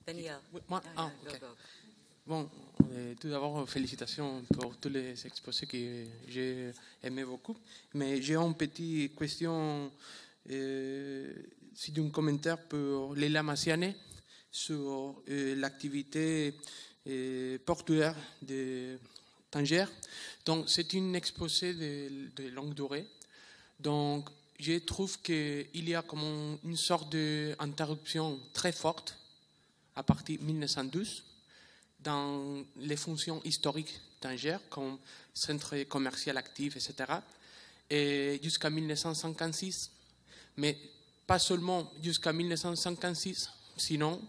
Daniel. Oui, moi? Ah, ok. Bon, tout d'abord, félicitations pour tous les exposés que j'ai aimé beaucoup. Mais j'ai une petite question, c'est un commentaire pour Leila Massiane sur l'activité portuaire de Tanger. Donc, c'est une exposé de longue durée. Donc, je trouve qu'il y a comme une sorte d'interruption très forte à partir de 1912 dans les fonctions historiques d'Angers, comme centre commercial actif, etc., et jusqu'à 1956. Mais pas seulement jusqu'à 1956, sinon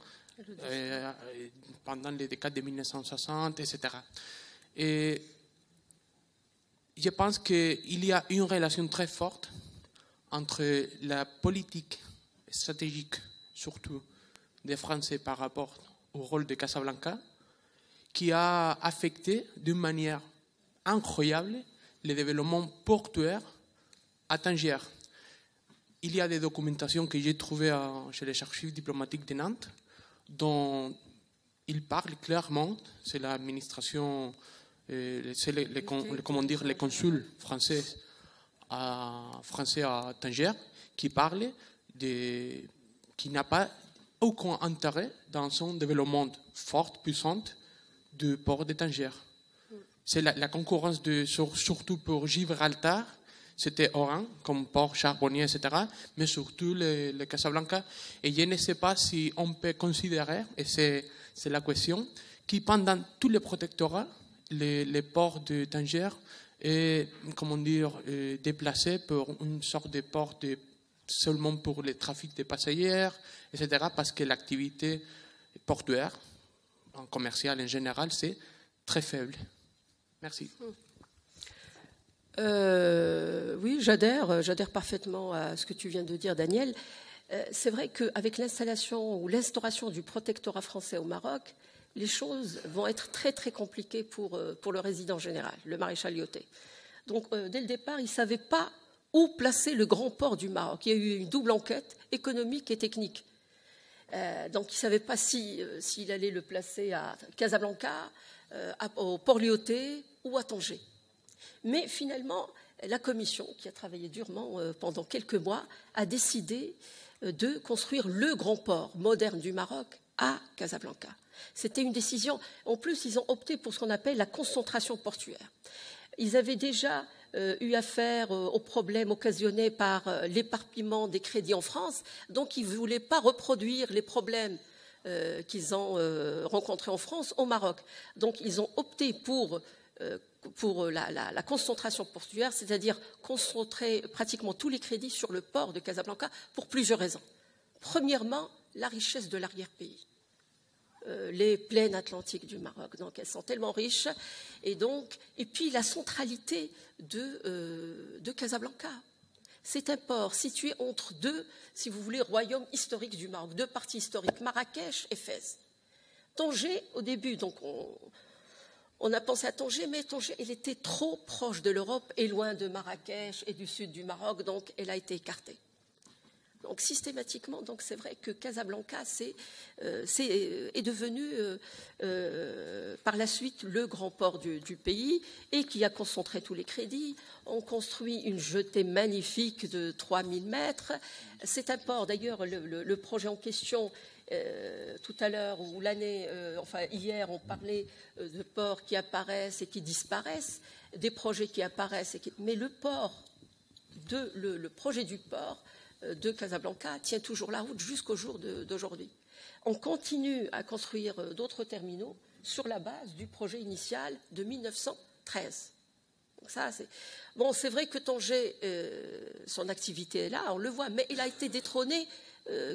pendant les décades de 1960, etc. Et je pense qu'il y a une relation très forte entre la politique stratégique, surtout des Français par rapport au rôle de Casablanca, qui a affecté d'une manière incroyable le développement portuaire à Tanger. Il y a des documentations que j'ai trouvées chez les archives diplomatiques de Nantes, dont il parle clairement, c'est l'administration, c'est les consuls français à Tanger, qui parle qui n'a pas aucun intérêt dans son développement fort, puissant, du port de Tanger. C'est la concurrence, surtout pour Gibraltar, c'était Oran, comme port charbonnier, etc., mais surtout le Casablanca. Et je ne sais pas si on peut considérer, et c'est la question, que pendant tous les protectorats, les ports de Tanger est, déplacé pour une sorte de port seulement pour le trafic de passagers, etc., parce que l'activité portuaire, en commercial en général, c'est très faible. Merci. Oui, j'adhère parfaitement à ce que tu viens de dire, Daniel. C'est vrai qu'avec l'instauration du protectorat français au Maroc, les choses vont être très très compliquées pour le résident général, le maréchal Lyautey. Donc dès le départ, il ne savait pas où placer le grand port du Maroc. Il y a eu une double enquête économique et technique. Donc il ne savait pas s'il allait le placer à Casablanca, au port Lyautey ou à Tanger. Mais finalement, la commission, qui a travaillé durement pendant quelques mois, a décidé de construire le grand port moderne du Maroc à Casablanca. C'était une décision. En plus, ils ont opté pour ce qu'on appelle la concentration portuaire. Ils avaient déjà eu affaire aux problèmes occasionnés par l'éparpillement des crédits en France, donc ils ne voulaient pas reproduire les problèmes qu'ils ont rencontrés en France au Maroc. Donc ils ont opté pour la concentration portuaire, c'est-à-dire concentrer pratiquement tous les crédits sur le port de Casablanca pour plusieurs raisons. Premièrement, la richesse de l'arrière-pays. Les plaines atlantiques du Maroc, donc elles sont tellement riches, et puis la centralité de Casablanca. C'est un port situé entre deux, si vous voulez, royaumes historiques du Maroc, deux parties historiques, Marrakech et Fès. Tanger, au début, donc on a pensé à Tanger, mais Tanger, elle était trop proche de l'Europe et loin de Marrakech et du sud du Maroc, donc elle a été écartée. Donc systématiquement, donc c'est vrai que Casablanca est devenu par la suite le grand port du pays et qui a concentré tous les crédits. On construit une jetée magnifique de 3000 mètres. C'est un port, d'ailleurs, le projet en question, tout à l'heure ou hier, on parlait de ports qui apparaissent et qui disparaissent, des projets qui apparaissent, mais le projet du port de Casablanca tient toujours la route jusqu'au jour d'aujourd'hui. On continue à construire d'autres terminaux sur la base du projet initial de 1913. Donc ça, c'est vrai que Tanger, son activité est là, on le voit, mais il a été détrôné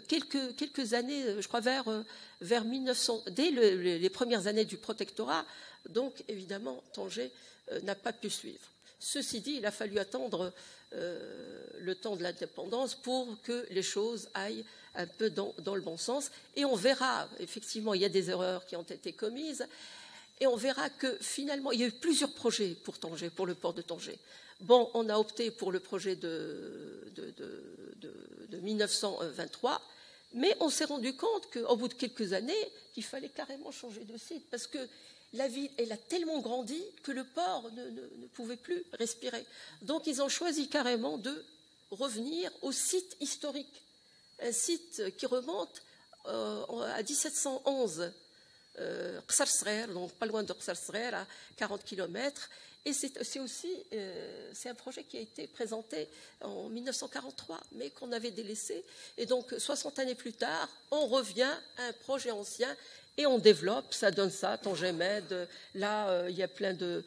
quelques années, je crois vers 1900, dès les premières années du protectorat. Donc évidemment, Tanger n'a pas pu suivre. Ceci dit, il a fallu attendre le temps de l'indépendance pour que les choses aillent un peu dans le bon sens. Et on verra, effectivement, il y a des erreurs qui ont été commises, et on verra que finalement, il y a eu plusieurs projets pour Tanger, pour le port de Tanger. Bon, on a opté pour le projet de 1923, Mais on s'est rendu compte qu'au bout de quelques années, qu'il fallait carrément changer de site parce que la ville, elle a tellement grandi que le port ne pouvait plus respirer. Donc ils ont choisi carrément de revenir au site historique, un site qui remonte à 1711, Qsar Sgher, donc pas loin de Qsar Sgher, à 40 km. Et c'est un projet qui a été présenté en 1943, mais qu'on avait délaissé. Et donc, 60 années plus tard, on revient à un projet ancien et on développe, ça donne ça, Tanger Med. Là, il y a plein de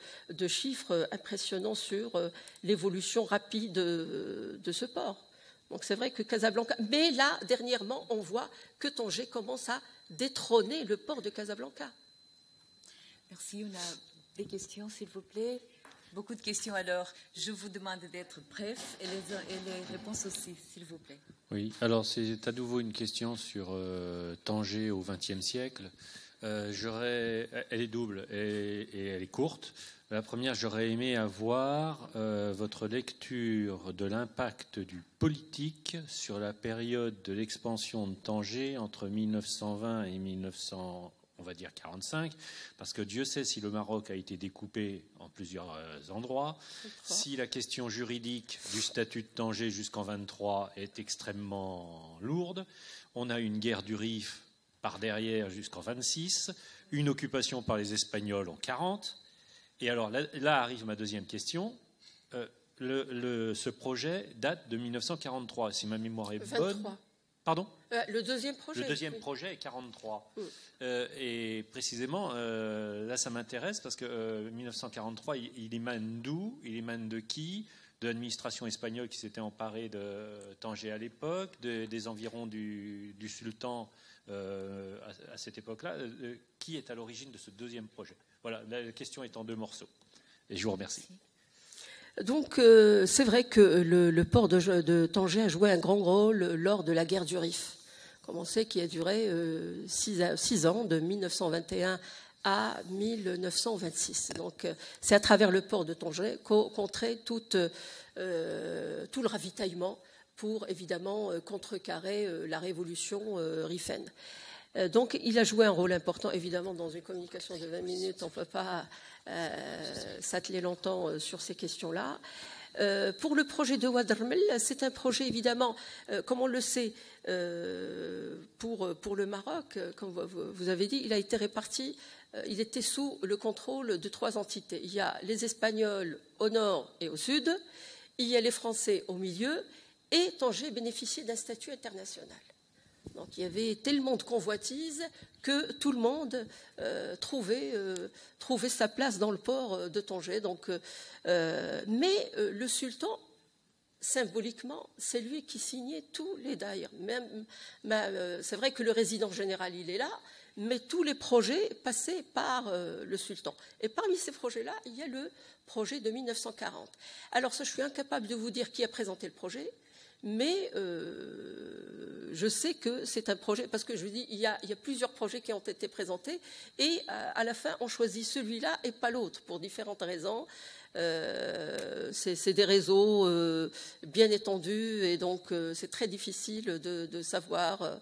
chiffres impressionnants sur l'évolution rapide de ce port. Donc c'est vrai que Casablanca... Mais là, dernièrement, on voit que Tanger commence à détrôner le port de Casablanca. Merci. On a des questions, s'il vous plaît. Beaucoup de questions. Alors, je vous demande d'être bref et les réponses aussi, s'il vous plaît. Oui, alors c'est à nouveau une question sur Tanger au XXe siècle. Elle est double et elle est courte. La première, j'aurais aimé avoir votre lecture de l'impact du politique sur la période de l'expansion de Tanger entre 1920 et 1945, parce que Dieu sait si le Maroc a été découpé en plusieurs endroits, si la question juridique du statut de Tanger jusqu'en 23 est extrêmement lourde. On a une guerre du Rif par derrière jusqu'en 26, une occupation par les Espagnols en 40. Et alors là arrive ma deuxième question. Ce projet date de 1943, si ma mémoire est 23. bonne. Pardon ? Le deuxième projet. Le deuxième projet est 43. Et précisément, là, ça m'intéresse parce que 1943, il émane d'où ? Il émane de qui ? De l'administration espagnole qui s'était emparée de Tanger à l'époque, des environs du sultan à cette époque-là. Qui est à l'origine de ce deuxième projet ? Voilà, la question est en deux morceaux. Et je vous remercie. Donc, c'est vrai que le port de Tanger a joué un grand rôle lors de la guerre du Rif, comme on sait, qui a duré 6 ans, de 1921 à 1926. Donc, c'est à travers le port de Tanger qu'on compterait tout le ravitaillement pour, évidemment, contrecarrer la révolution rifaine. Donc, il a joué un rôle important, évidemment, dans une communication de 20 minutes. On ne peut pas s'atteler longtemps sur ces questions-là. Pour le projet de Wad Armel, c'est un projet, évidemment, comme on le sait, pour le Maroc, comme vous avez dit, il a été réparti, il était sous le contrôle de 3 entités. Il y a les Espagnols au nord et au sud, il y a les Français au milieu, et Tanger bénéficiait d'un statut international. Donc il y avait tellement de convoitises que tout le monde trouvait sa place dans le port de Tanger. Donc, mais le sultan, symboliquement, c'est lui qui signait tous les daïrs. C'est vrai que le résident général, il est là, mais tous les projets passaient par le sultan. Et parmi ces projets-là, il y a le projet de 1940. Alors ça, je suis incapable de vous dire qui a présenté le projet, mais je sais que c'est un projet, parce que je vous dis, il y a plusieurs projets qui ont été présentés, et à la fin, on choisit celui-là et pas l'autre, pour différentes raisons. C'est des réseaux bien étendus, et donc c'est très difficile de savoir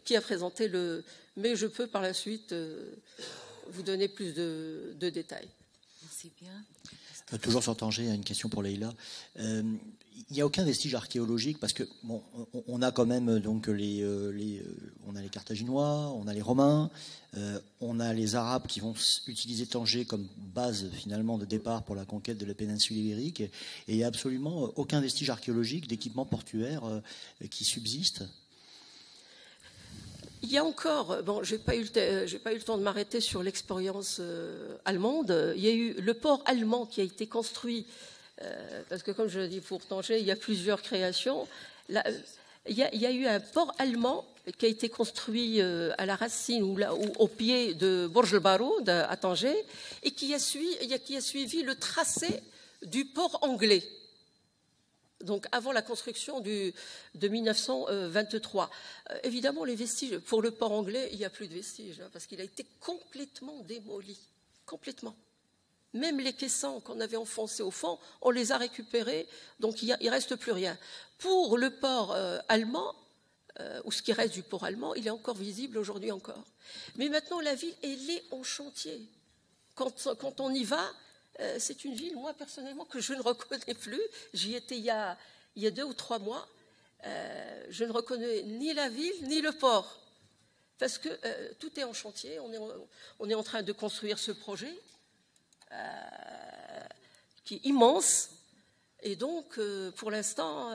qui a présenté le... Mais je peux par la suite vous donner plus de détails. Merci bien. Toujours sur Tanger, une question pour Leïla. Il n'y a aucun vestige archéologique parce que bon, on a quand même donc on a les Carthaginois, on a les Romains, on a les Arabes qui vont utiliser Tanger comme base finalement de départ pour la conquête de la péninsule ibérique, et il n'y a absolument aucun vestige archéologique d'équipement portuaire qui subsiste. Il y a encore, bon, j'ai pas eu le temps de m'arrêter sur l'expérience allemande. Il y a eu le port allemand qui a été construit, parce que comme je l'ai dit pour Tanger, il y a plusieurs créations. Là, il y a eu un port allemand qui a été construit à la racine ou au pied de Borj el-Baroud à Tanger, et qui a suivi le tracé du port anglais. Donc avant la construction de 1923. Évidemment, les vestiges, pour le port anglais, il n'y a plus de vestiges, parce qu'il a été complètement démoli. Complètement. Même les caissons qu'on avait enfoncés au fond, on les a récupérés, donc il ne reste plus rien. Pour le port allemand, ou ce qui reste du port allemand, il est encore visible aujourd'hui encore. Mais maintenant, la ville, elle est en chantier. Quand on y va, c'est une ville, moi, personnellement, que je ne reconnais plus. J'y étais il y a 2 ou 3 mois. Je ne reconnais ni la ville, ni le port. Parce que tout est en chantier. On est en train de construire ce projet qui est immense. Et donc, pour l'instant,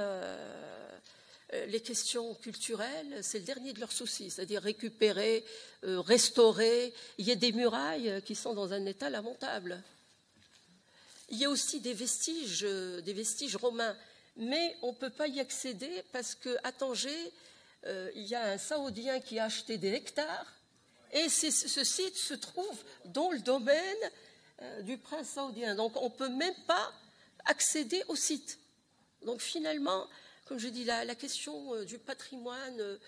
les questions culturelles, c'est le dernier de leurs soucis, c'est-à-dire récupérer, restaurer. Il y a des murailles qui sont dans un état lamentable. Il y a aussi des vestiges romains, mais on ne peut pas y accéder parce qu'à Tanger, il y a un Saoudien qui a acheté des hectares et ce site se trouve dans le domaine du prince saoudien. Donc on ne peut même pas accéder au site. Donc finalement, comme je dis, la question du patrimoine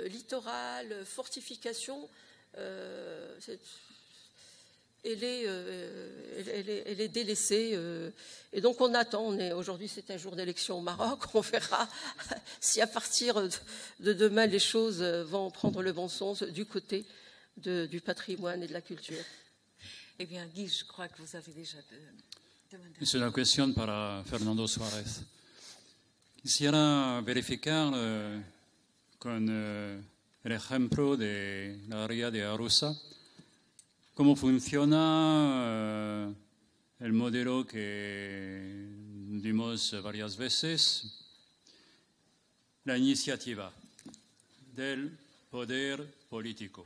littoral, fortification, elle est délaissée. Et donc on attend. Aujourd'hui, c'est un jour d'élection au Maroc. On verra si à partir de demain, les choses vont prendre le bon sens du côté du patrimoine et de la culture. Eh bien, Guy, je crois que vous avez déjà demandé. Es una cuestión para Fernando Suárez. Quisiera verificar con el ejemplo de la ría de Arosa cómo funciona el modelo que dimos varias veces, la iniciativa del poder político,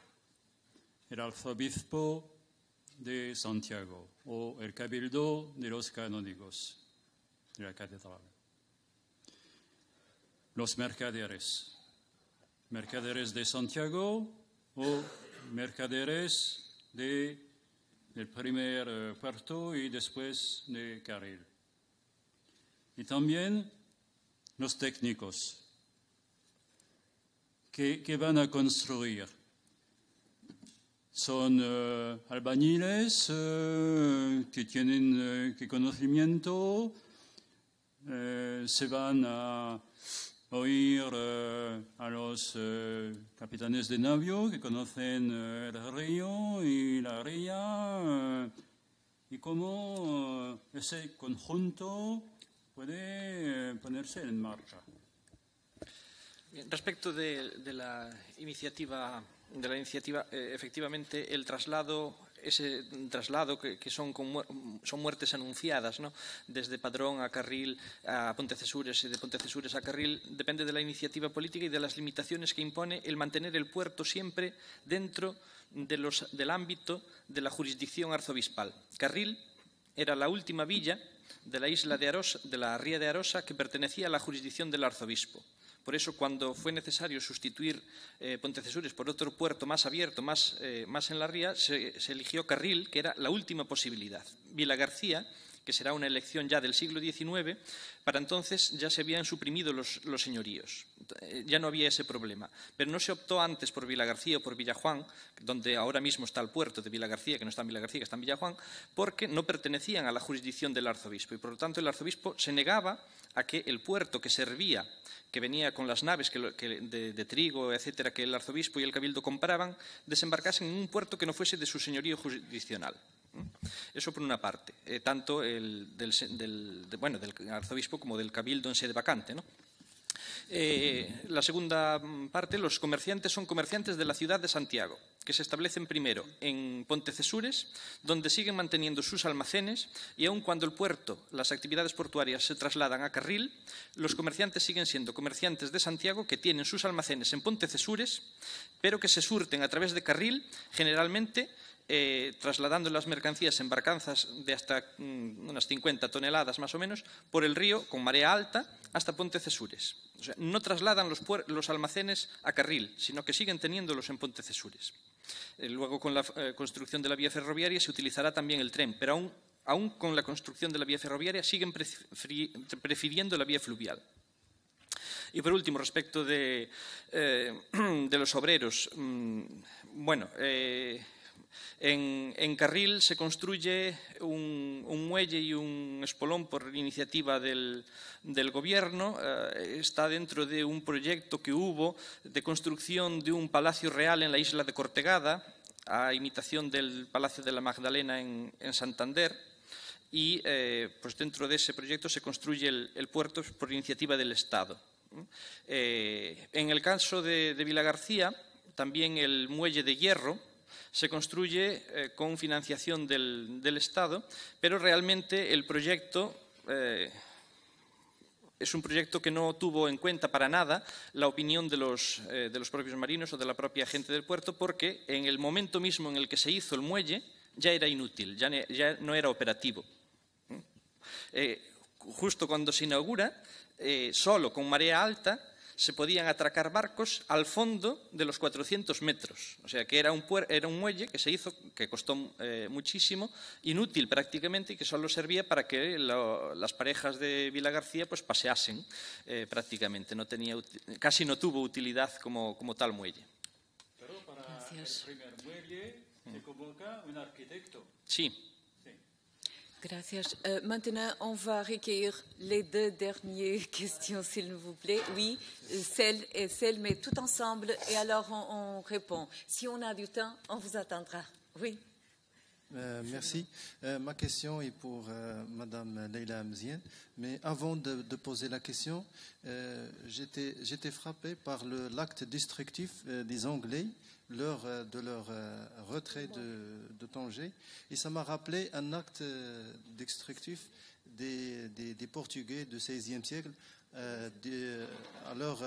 el arzobispo de Santiago o el cabildo de los canónigos de la catedral. Los mercaderes de Santiago o mercaderes del primer puerto y después de Carril. Y también los técnicos que van a construir. Son albañiles que tienen conocimiento, se van a oír a los capitanes de navío que conocen el río y la ría y cómo ese conjunto puede ponerse en marcha. Respecto de la iniciativa, efectivamente, ese traslado que son muertes anunciadas, ¿no? Desde Padrón a Carril, a Pontecesures y de Pontecesures a Carril, depende de la iniciativa política y de las limitaciones que impone el mantener el puerto siempre dentro del ámbito de la jurisdicción arzobispal. Carril era la última villa de la isla de Arosa, de la ría de Arosa, que pertenecía a la jurisdicción del arzobispo. Por eso, cuando fue necesario sustituir Pontecesures por otro puerto más abierto, más en la ría, se eligió Carril, que era la última posibilidad. Vilagarcía, que será una elección ya del siglo XIX, para entonces ya se habían suprimido los señoríos. Ya no había ese problema. Pero no se optó antes por Vilagarcía o por Villajuán, donde ahora mismo está el puerto de Vilagarcía, que no está en Vilagarcía, que está en Villajuán, porque no pertenecían a la jurisdicción del arzobispo. Y por lo tanto el arzobispo se negaba a que el puerto que servía, que venía con las naves de trigo, etcétera, que el arzobispo y el cabildo compraban, desembarcasen en un puerto que no fuese de su señorío jurisdiccional. Eso por una parte, tanto del arzobispo como del cabildo en sede vacante, ¿no? La segunda parte, los comerciantes son comerciantes de la ciudad de Santiago, que se establecen primero en Pontecesures, donde siguen manteniendo sus almacenes, y aun cuando el puerto, las actividades portuarias se trasladan a Carril, los comerciantes siguen siendo comerciantes de Santiago que tienen sus almacenes en Pontecesures, pero que se surten a través de Carril, generalmente trasladando las mercancías en barcazas de hasta unas 50 toneladas más o menos por el río con marea alta hasta Pontecesures. O sea, no trasladan los almacenes a Carril, sino que siguen teniéndolos en Pontecesures. Luego, con la construcción de la vía ferroviaria se utilizará también el tren, pero aún con la construcción de la vía ferroviaria siguen prefiriendo la vía fluvial. Y por último, respecto de los obreros, En Carril se construye un muelle y un espolón por iniciativa del gobierno. Está dentro de un proyecto que hubo de construcción de un palacio real en la isla de Cortegada, a imitación del Palacio de la Magdalena en Santander. Y pues dentro de ese proyecto se construye el puerto por iniciativa del Estado. En el caso de Vilagarcía, también el muelle de hierro se construye con financiación del Estado, pero realmente el proyecto es un proyecto que no tuvo en cuenta para nada la opinión de los propios marinos o de la propia gente del puerto, porque en el momento mismo en el que se hizo el muelle ya era inútil, ya no era operativo. Justo cuando se inaugura, solo con marea alta se podían atracar barcos al fondo de los 400 metros. O sea que era un muelle que se hizo, que costó muchísimo, inútil prácticamente, y que solo servía para que las parejas de Vilagarcía pues paseasen prácticamente. Casi no tuvo utilidad como tal muelle. Pero para el primer muelle se convoca un arquitecto. Sí. Gracias. Maintenant, on va recueillir les deux dernières questions, s'il vous plaît. Oui, celle et celle, mais tout ensemble. Et alors, on répond. Si on a du temps, on vous attendra. Oui. Merci. Ma question est pour Madame Leila Mzien. Mais avant de poser la question, j'étais frappé par l'acte destructif des Anglais de leur retrait de Tanger. Et ça m'a rappelé un acte destructif des Portugais du XVIe siècle à leur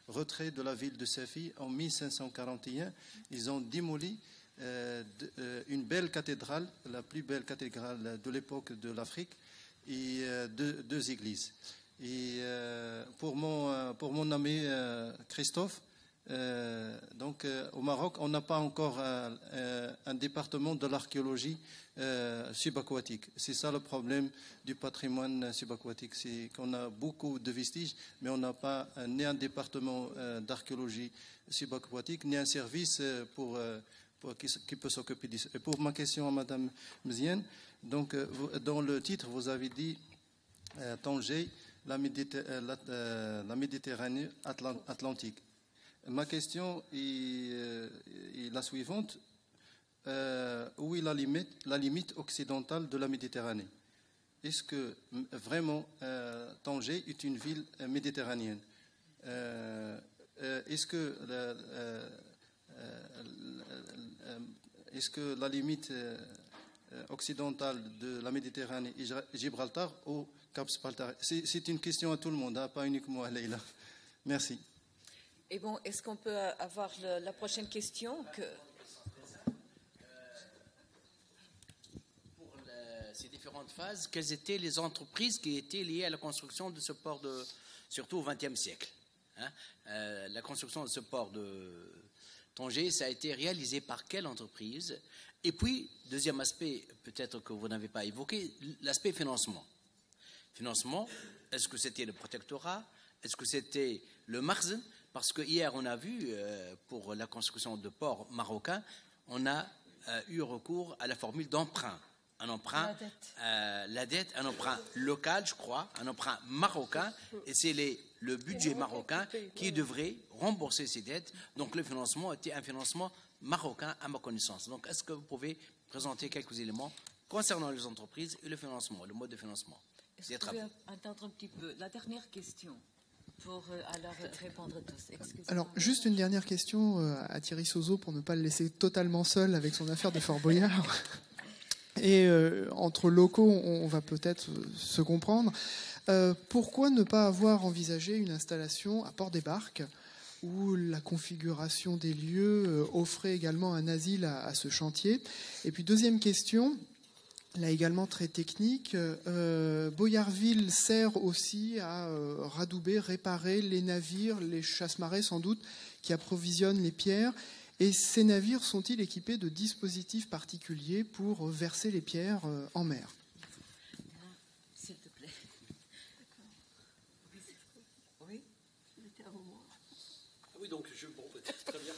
retrait de la ville de Séfi en 1541. Ils ont démoli une belle cathédrale, la plus belle cathédrale de l'époque de l'Afrique, et deux églises. Et pour mon ami Christophe, donc au Maroc, on n'a pas encore un département de l'archéologie subaquatique. C'est ça le problème du patrimoine subaquatique, c'est qu'on a beaucoup de vestiges, mais on n'a pas ni un département d'archéologie subaquatique, ni un service qui peut s'occuper de ça. Et pour ma question à Madame Mzienne, donc dans le titre, vous avez dit Tanger, la Méditerranée atlantique. Ma question est la suivante. Où est la limite occidentale de la Méditerranée? Est-ce que vraiment Tanger est une ville méditerranéenne? Est-ce que la limite occidentale de la Méditerranée est Gibraltar ou Cap Spaltar? C'est une question à tout le monde, hein, pas uniquement à Leila. Merci. Et bon, est-ce qu'on peut avoir la prochaine question Pour ces différentes phases, quelles étaient les entreprises qui étaient liées à la construction de ce port, surtout au XXe siècle, hein? La construction de ce port de Tanger, ça a été réalisé par quelle entreprise? Et puis, deuxième aspect, peut-être que vous n'avez pas évoqué, l'aspect financement. Financement, est-ce que c'était le protectorat? Est-ce que c'était le Makhzen? Parce que hier, on a vu, pour la construction de ports marocains, on a eu recours à la formule d'emprunt. Un emprunt, la dette, un emprunt local, je crois, un emprunt marocain, et c'est le budget marocain qui devrait rembourser ces dettes. Donc le financement était un financement marocain à ma connaissance. Donc est-ce que vous pouvez présenter quelques éléments concernant les entreprises et le financement, le mode de financement? Est-ce que vous pouvez attendre un petit peu la dernière question pour alors répondre tous? Alors, juste une dernière question à Thierry Sozo pour ne pas le laisser totalement seul avec son affaire de Fort Boyard. Et entre locaux, on va peut-être se comprendre. Pourquoi ne pas avoir envisagé une installation à Port-des-Barques où la configuration des lieux offrait également un asile à ce chantier? Et puis, deuxième question, là également très technique, Boyarville sert aussi à radouber, réparer les navires, les chasse-marées sans doute, qui approvisionnent les pierres. Et ces navires sont-ils équipés de dispositifs particuliers pour verser les pierres en mer? S'il te plaît. Oui, donc très bien.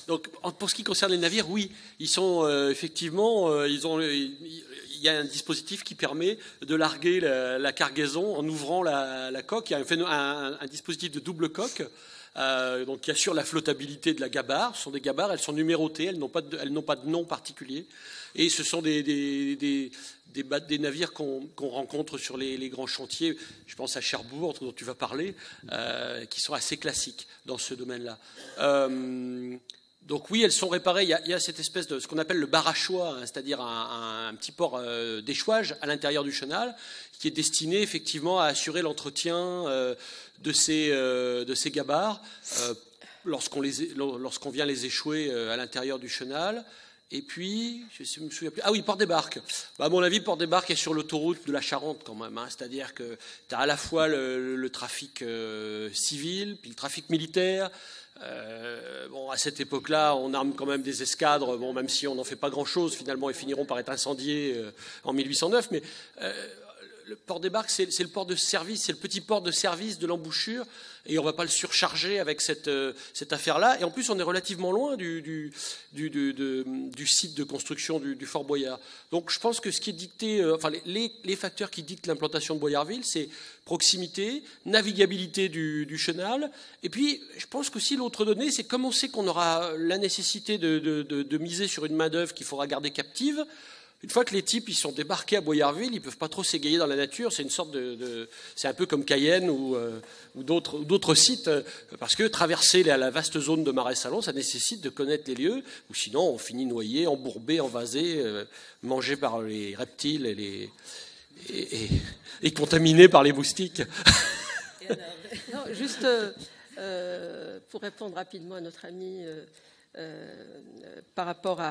Donc, pour ce qui concerne les navires, oui, ils sont effectivement, il y a un dispositif qui permet de larguer la cargaison en ouvrant la coque. Il y a un dispositif de double coque. Donc, qui assure la flottabilité de la gabarre. Ce sont des gabarres, elles sont numérotées, elles n'ont pas de nom particulier. Et ce sont des navires qu'on rencontre sur les grands chantiers. Je pense à Cherbourg, dont tu vas parler, qui sont assez classiques dans ce domaine-là. Donc oui, elles sont réparées. Il y a cette espèce de ce qu'on appelle le bar à choix, hein, c'est-à-dire un petit port d'échouage à l'intérieur du chenal, qui est destiné effectivement à assurer l'entretien de ces gabarres lorsqu'on vient les échouer à l'intérieur du chenal. Et puis, je me souviens plus. Ah oui, port des Barques. À mon avis, port des Barques est sur l'autoroute de la Charente quand même. Hein. C'est-à-dire que tu as à la fois le trafic civil, puis le trafic militaire. À cette époque-là, on arme quand même des escadres, même si on n'en fait pas grand-chose, finalement, ils finiront par être incendiés en 1809. Mais le port des Barques, c'est le port de service, c'est le petit port de service de l'embouchure, et on ne va pas le surcharger avec cette affaire-là. Et en plus, on est relativement loin du site de construction du Fort Boyard. Donc, je pense que ce qui est dicté, les facteurs qui dictent l'implantation de Boyardville, c'est proximité, navigabilité du chenal, et puis, je pense qu'aussi l'autre donnée, c'est comme on sait qu'on aura la nécessité de miser sur une main-d'œuvre qu'il faudra garder captive. Une fois que les types ils sont débarqués à Boyardville, ils ne peuvent pas trop s'égayer dans la nature. C'est une sorte c'est un peu comme Cayenne ou d'autres sites, parce que traverser la vaste zone de Marais Salon, ça nécessite de connaître les lieux, ou sinon on finit noyé, embourbé, envasé, mangé par les reptiles et contaminé par les moustiques. Non, juste pour répondre rapidement à notre ami. Par rapport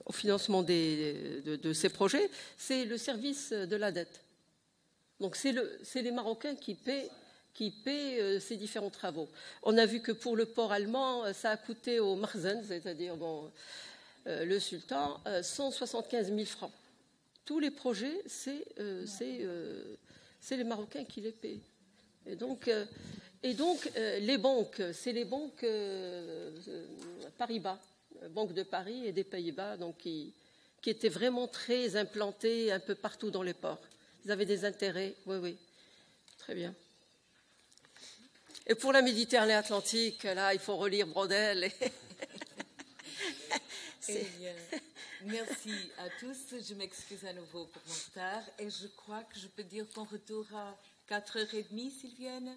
au financement de ces projets, c'est le service de la dette. Donc c'est les Marocains qui paient ces différents travaux. On a vu que pour le port allemand, ça a coûté au Marzen, c'est-à-dire le sultan, 175 000 francs. Tous les projets, c'est les Marocains qui les paient. Et donc, les banques, c'est les banques Paribas, Banque de Paris et des Pays-Bas, donc qui étaient vraiment très implantées un peu partout dans les ports. Ils avaient des intérêts, oui, très bien. Et pour la Méditerranée Atlantique, là, il faut relire Brodel. Merci à tous. Je m'excuse à nouveau pour mon retard et je crois que je peux dire qu'on retourne à 4h30 s'ils viennent.